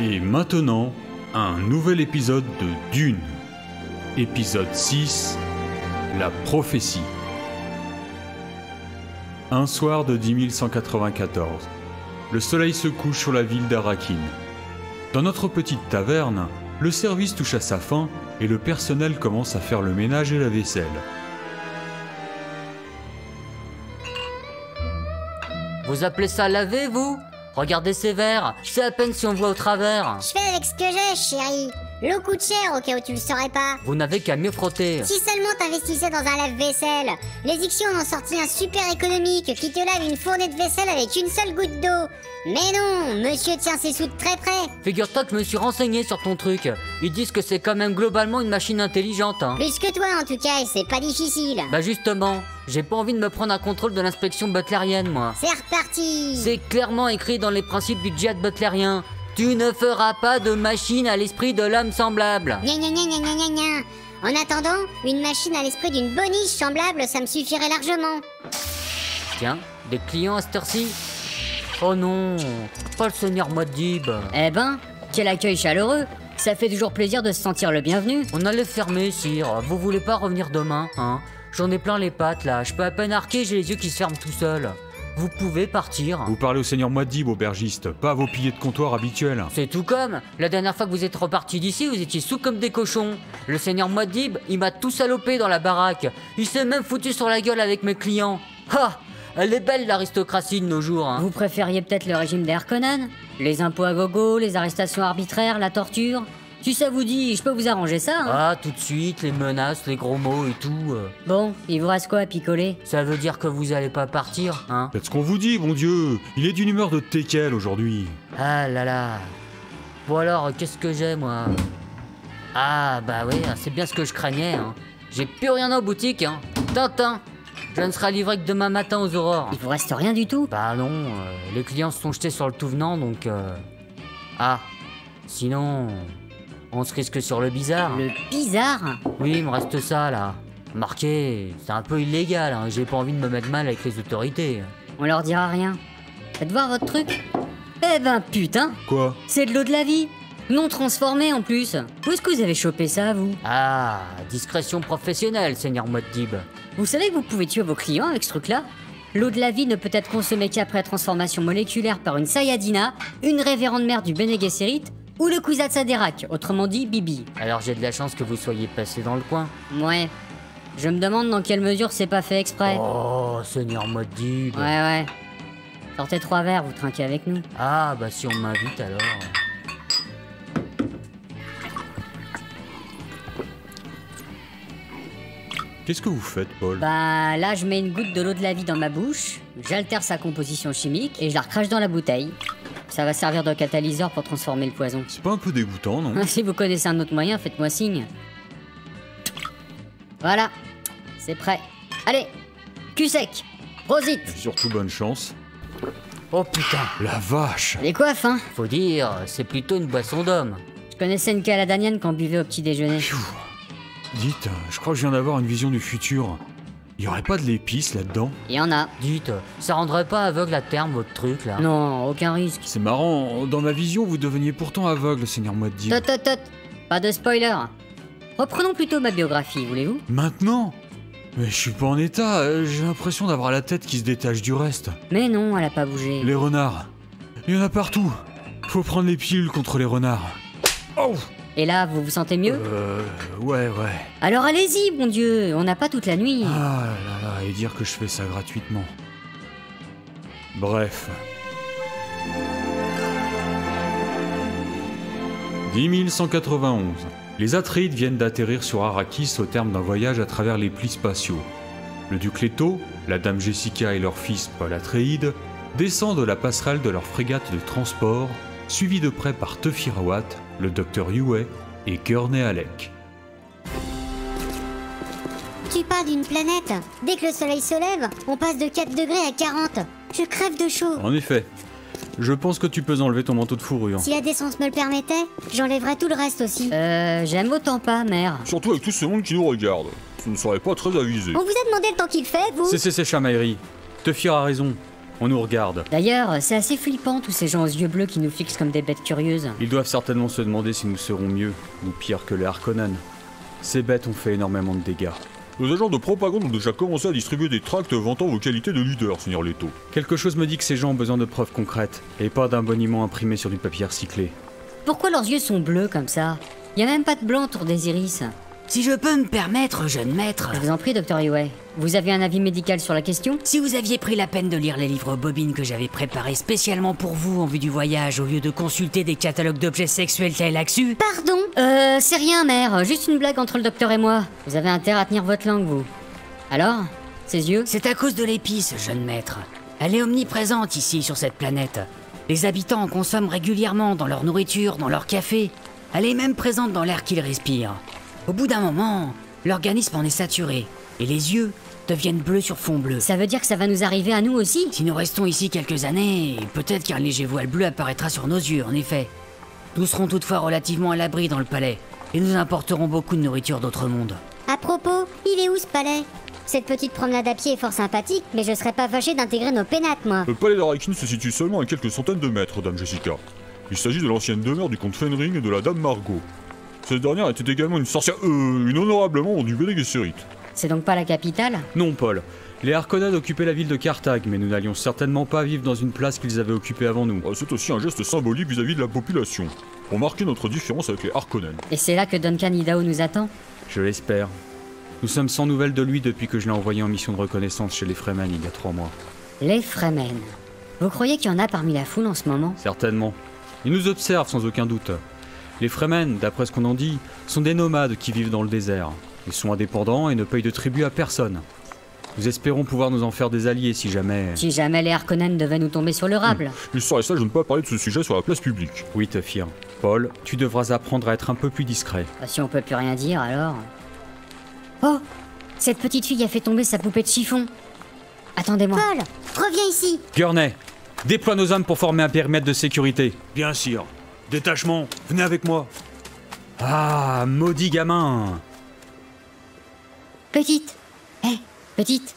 Et maintenant, un nouvel épisode de Dune. Épisode 6, la prophétie. Un soir de 10194, le soleil se couche sur la ville d'Arrakeen. Dans notre petite taverne, le service touche à sa fin et le personnel commence à faire le ménage et la vaisselle. Vous appelez ça laver, vous? Regardez ces verres, c'est à peine si on voit au travers. Je fais avec ce que j'ai, chérie. L'eau coûte cher au cas où tu le saurais pas. Vous n'avez qu'à mieux frotter. Si seulement t'investissais dans un lave-vaisselle. Les Ixions en ont sorti un super économique qui te lave une fournée de vaisselle avec une seule goutte d'eau. Mais non, monsieur tient ses sous de très près. Figure-toi que je me suis renseigné sur ton truc. Ils disent que c'est quand même globalement une machine intelligente, hein. Plus que toi en tout cas, et c'est pas difficile. Bah justement, j'ai pas envie de me prendre un contrôle de l'inspection butlérienne, moi. C'est reparti. C'est clairement écrit dans les principes du djihad butlérien. Tu ne feras pas de machine à l'esprit de l'homme semblable. Gna gna gna gna gna gna gna. En attendant, une machine à l'esprit d'une boniche semblable, ça me suffirait largement. Tiens, des clients à cette heure-ci? Oh non, pas le seigneur Muad'Dib. Eh ben, quel accueil chaleureux. Ça fait toujours plaisir de se sentir le bienvenu. On allait fermer, sire. Vous voulez pas revenir demain, hein? J'en ai plein les pattes, là. Je peux à peine arquer, j'ai les yeux qui se ferment tout seuls. Vous pouvez partir. Vous parlez au seigneur Muad'Dib, aubergiste, pas à vos piliers de comptoir habituels. C'est tout comme. La dernière fois que vous êtes repartis d'ici, vous étiez sous comme des cochons. Le seigneur Muad'Dib, il m'a tout salopé dans la baraque. Il s'est même foutu sur la gueule avec mes clients. Ha! Elle est belle l'aristocratie de nos jours, hein. Vous préfériez peut-être le régime des Harkonnen? Les impôts à gogo, les arrestations arbitraires, la torture? Si ça vous dit, je peux vous arranger ça, hein. Ah, tout de suite, les menaces, les gros mots et tout. Bon, il vous reste quoi à picoler? Ça veut dire que vous allez pas partir, hein? Faites ce qu'on vous dit, bon Dieu. Il est d'une humeur de teckel aujourd'hui. Ah là là. Bon alors, qu'est-ce que j'ai, moi? Ah, bah oui, c'est bien ce que je craignais, hein. J'ai plus rien en boutique, hein. Tintin, je ne serai livré que demain matin aux aurores. Il vous reste rien du tout? Bah non, les clients se sont jetés sur le tout venant, donc... Ah, sinon... On se risque sur le bizarre. Le bizarre? Oui, il me reste ça, là. Marqué, c'est un peu illégal, hein. J'ai pas envie de me mettre mal avec les autorités. On leur dira rien. Faites voir votre truc. Eh ben putain, Quoi? c'est de l'eau de la vie. Non transformée en plus. Où est-ce que vous avez chopé ça, vous? Ah, discrétion professionnelle, seigneur Muad'Dib. Vous savez que vous pouvez tuer vos clients avec ce truc-là? L'eau de la vie ne peut être consommée qu'après transformation moléculaire par une Sayadina, une révérende mère du Bene Gesserit, ou le Kwisatz Haderach, autrement dit Bibi. Alors j'ai de la chance que vous soyez passé dans le coin. Ouais. Je me demande dans quelle mesure c'est pas fait exprès. Oh, seigneur Muad'Dib. Ouais. Sortez 3 verres, vous trinquez avec nous. Ah, bah si on m'invite alors... Qu'est-ce que vous faites, Paul? Bah là, je mets une goutte de l'eau de la vie dans ma bouche, j'altère sa composition chimique et je la recrache dans la bouteille. Ça va servir de catalyseur pour transformer le poison. C'est pas un peu dégoûtant, non? Si vous connaissez un autre moyen, faites-moi signe. Voilà, c'est prêt. Allez, cul sec, prosit. Surtout bonne chance. Oh putain, La vache! Les coiffes, hein. faut dire, c'est plutôt une boisson d'homme. Je connaissais une caladanienne qu'on buvait au petit déjeuner. Pfiou. Dites, je crois que je viens d'avoir une vision du futur. Y aurait pas de l'épice là-dedans? Il y en a. Dites, ça rendrait pas aveugle à terme votre truc là? Non, aucun risque. C'est marrant, dans ma vision, vous deveniez pourtant aveugle, seigneur Muad'Dib. Tot, pas de spoiler. Reprenons plutôt ma biographie, voulez-vous? Maintenant? Mais je suis pas en état, j'ai l'impression d'avoir la tête qui se détache du reste. Mais non, elle a pas bougé. Les renards. Il y en a partout. Faut prendre les pilules contre les renards. Oh! Et là, vous vous sentez mieux? Ouais. Alors allez-y, bon Dieu, on n'a pas toute la nuit. Ah là là, et dire que je fais ça gratuitement. Bref. 10191. Les Atreides viennent d'atterrir sur Arrakis au terme d'un voyage à travers les plis spatiaux. Le duc Leto, la dame Jessica et leur fils Paul Atreides descendent de la passerelle de leur frégate de transport, suivis de près par Tefirawat, le docteur Huey et Gurney Halleck. Tu parles d'une planète. Dès que le soleil se lève, on passe de 4 degrés à 40. Je crève de chaud. En effet. Je pense que tu peux enlever ton manteau de fourrure. Si la décence me le permettait, j'enlèverais tout le reste aussi. J'aime autant pas, mère. Surtout avec tout ce monde qui nous regarde. Ce ne serait pas très avisé. On vous a demandé le temps qu'il fait, vous? C'est chamaillerie. Tefir a raison. On nous regarde. D'ailleurs, c'est assez flippant tous ces gens aux yeux bleus qui nous fixent comme des bêtes curieuses. Ils doivent certainement se demander si nous serons mieux ou pire que les Harkonnen. Ces bêtes ont fait énormément de dégâts. Nos agents de propagande ont déjà commencé à distribuer des tracts vantant vos qualités de leader, Seigneur Leto. Quelque chose me dit que ces gens ont besoin de preuves concrètes, et pas d'un boniment imprimé sur du papier recyclé. Pourquoi leurs yeux sont bleus comme ça? Y a même pas de blanc autour des iris. Si je peux me permettre, jeune maître, Je vous en prie, Dr. Yue. Vous avez un avis médical sur la question? si vous aviez pris la peine de lire les livres bobines que j'avais préparés spécialement pour vous en vue du voyage, au lieu de consulter des catalogues d'objets sexuels tel Axu, Pardon? C'est rien, mère. Juste une blague entre le docteur et moi. Vous avez intérêt à tenir votre langue, vous. Alors? Ses yeux? c'est à cause de l'épice, jeune maître. Elle est omniprésente ici, sur cette planète. Les habitants en consomment régulièrement dans leur nourriture, dans leur café. Elle est même présente dans l'air qu'ils respirent. Au bout d'un moment, l'organisme en est saturé, et les yeux deviennent bleus sur fond bleu. Ça veut dire que ça va nous arriver à nous aussi? Si nous restons ici quelques années, peut-être qu'un léger voile bleu apparaîtra sur nos yeux, en effet. Nous serons toutefois relativement à l'abri dans le palais, et nous importerons beaucoup de nourriture d'autres mondes. À propos, il est où ce palais? Cette petite promenade à pied est fort sympathique, mais je serais pas fâché d'intégrer nos pénates, moi. Le palais d'Arakin se situe seulement à quelques centaines de mètres, Dame Jessica. Il s'agit de l'ancienne demeure du comte Fenring et de la Dame Margot. Cette dernière était également une sorcière, une honorable membre du Bene Gesserit. C'est donc pas la capitale? Non, Paul. Les Harkonnen occupaient la ville de Carthage, mais nous n'allions certainement pas vivre dans une place qu'ils avaient occupée avant nous. C'est aussi un geste symbolique vis-à-vis de la population, pour marquer notre différence avec les Harkonnen. Et c'est là que Duncan Idaho nous attend? Je l'espère. Nous sommes sans nouvelles de lui depuis que je l'ai envoyé en mission de reconnaissance chez les Fremen il y a 3 mois. Les Fremen. Vous croyez qu'il y en a parmi la foule en ce moment? Certainement. Ils nous observent sans aucun doute. Les Fremen, d'après ce qu'on en dit, sont des nomades qui vivent dans le désert. Ils sont indépendants et ne payent de tribut à personne. Nous espérons pouvoir nous en faire des alliés si jamais... Si jamais les Harkonnen devaient nous tomber sur le rable. Il serait sage de ne pas parler de ce sujet sur la place publique. Oui, Tefir. Paul, tu devras apprendre à être un peu plus discret. Si on peut plus rien dire, alors... Oh! Cette petite fille a fait tomber sa poupée de chiffon. Attendez-moi. Paul, reviens ici. Gurney, déploie nos hommes pour former un périmètre de sécurité. Bien sûr. Détachement, venez avec moi. Ah, maudit gamin! Petite! Hé, petite!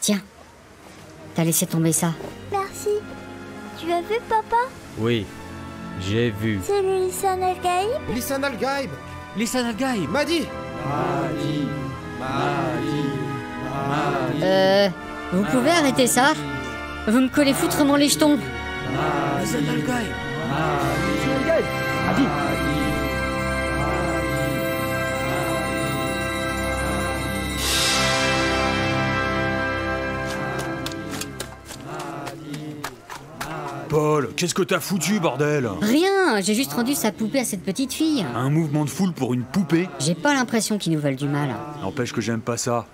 Tiens, t'as laissé tomber ça. Merci. Tu as vu, papa? Oui, j'ai vu. C'est le Lisan al-Gaïb? Lisan al-Gaïb. Lisan al-Gaïb. Madi. Vous pouvez arrêter ça? Vous me collez foutrement les jetons. Lisan al-Gaïb. Paul, qu'est-ce que t'as foutu, bordel? Rien, j'ai juste rendu sa poupée à cette petite fille. Un mouvement de foule pour une poupée? J'ai pas l'impression qu'ils nous veulent du mal. N'empêche que j'aime pas ça.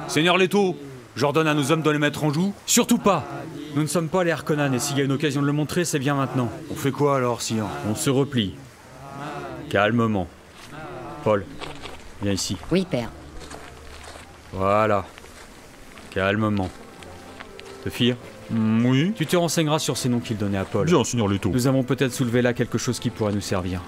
Seigneur Leto, j'ordonne à nos hommes de les mettre en joue. Surtout pas! Nous ne sommes pas les Harkonnen et s'il y a une occasion de le montrer, c'est bien maintenant. On fait quoi alors, sire? On se replie. Calmement. Paul, viens ici. Oui, père. Voilà. Calmement. Tefir, Oui. tu te renseigneras sur ces noms qu'il donnait à Paul. Bien, Seigneur Leto. Nous avons peut-être soulevé là quelque chose qui pourrait nous servir.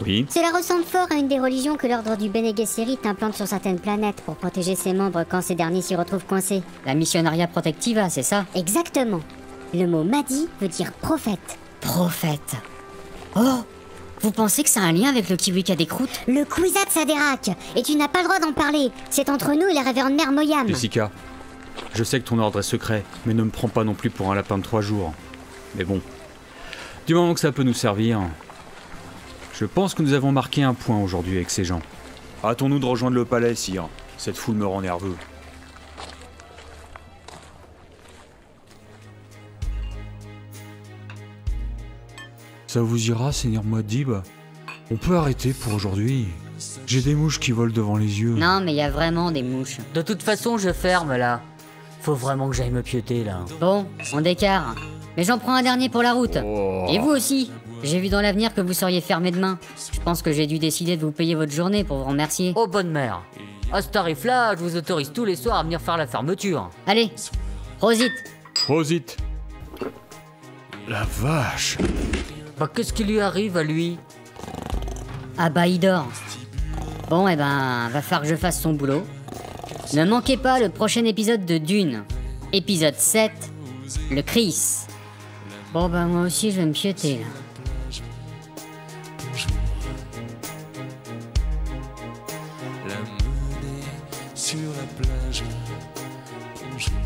Oui. Cela ressemble fort à une des religions que l'ordre du Bene Gesserit implante sur certaines planètes pour protéger ses membres quand ces derniers s'y retrouvent coincés. La Missionaria Protectiva, c'est ça? Exactement. Le mot Madi veut dire prophète. Prophète. Oh! Vous pensez que ça a un lien avec le kiwi qui a des croûtes? Le Kwisatz Haderach. Et tu n'as pas le droit d'en parler. C'est entre nous et la révérende mère Moyam. Jessica, je sais que ton ordre est secret, mais ne me prends pas non plus pour un lapin de 3 jours. Mais bon, du moment que ça peut nous servir, je pense que nous avons marqué un point aujourd'hui avec ces gens. Hâtons-nous de rejoindre le palais, sire. Cette foule me rend nerveux. Ça vous ira, Seigneur Muad'Dib? On peut arrêter pour aujourd'hui. J'ai des mouches qui volent devant les yeux. Non, mais il y a vraiment des mouches. De toute façon, je ferme là. Faut vraiment que j'aille me pieuter là. Bon, on décarre. Mais j'en prends un dernier pour la route. Et vous aussi. J'ai vu dans l'avenir que vous seriez fermé demain. Je pense que j'ai dû décider de vous payer votre journée pour vous remercier. Oh bonne mère. À ce tarif-là, je vous autorise tous les soirs à venir faire la fermeture. Allez, Rosite. Prosit. La vache! Bah qu'est-ce qui lui arrive à lui? Ah bah il dort. Bon, eh ben, va falloir que je fasse son boulot. Ne manquez pas le prochain épisode de Dune. Épisode 7, Le Chris. Bon bah moi aussi je vais me piéter là. La monnaie sur la plage. Bonjour.